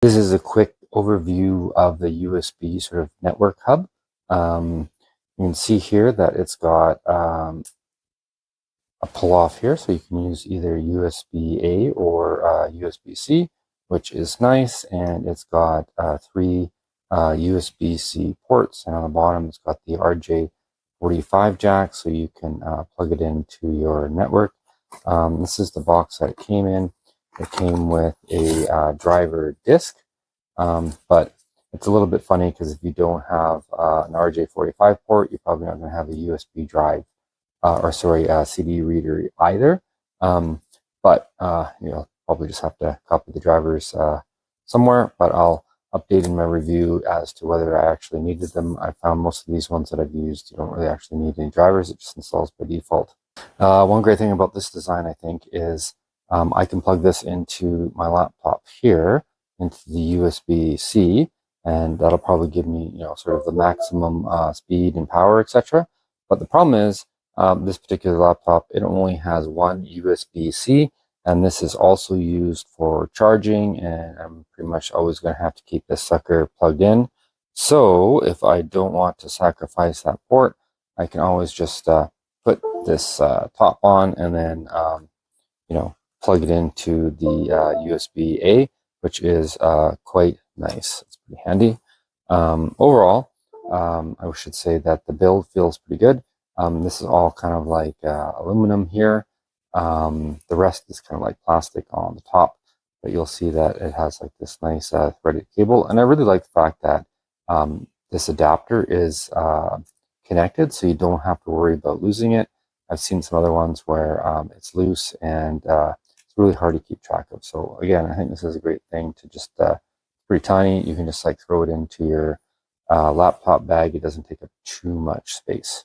This is a quick overview of the USB sort of network hub. You can see here that it's got a pull-off here, so you can use either USB-A or USB-C, which is nice, and it's got three USB-C ports, and on the bottom it's got the RJ45 jack, so you can plug it into your network. This is the box that it came in. It came with a driver disk, but it's a little bit funny because if you don't have an RJ45 port, you're probably not going to have a USB drive, CD reader either. But you'll probably just have to copy the drivers somewhere, but I'll update in my review as to whether I actually needed them. I found most of these ones that I've used, you don't really actually need any drivers. It just installs by default. One great thing about this design, I think, is I can plug this into my laptop here, into the USB-C, and that'll probably give me, sort of the maximum speed and power, etc. But the problem is, this particular laptop, it only has one USB-C, and this is also used for charging, and I'm pretty much always going to have to keep this sucker plugged in. So if I don't want to sacrifice that port, I can always just put this top on and then, plug it into the USB-A, which is quite nice. It's pretty handy. Overall, I should say that the build feels pretty good. This is all kind of like aluminum here. The rest is kind of like plastic on the top, but you'll see that it has like this nice threaded cable. And I really like the fact that this adapter is connected, so you don't have to worry about losing it. I've seen some other ones where it's loose and it's really hard to keep track of. So again, I think this is a great thing to just, pretty tiny. You can just like throw it into your laptop bag. It doesn't take up too much space.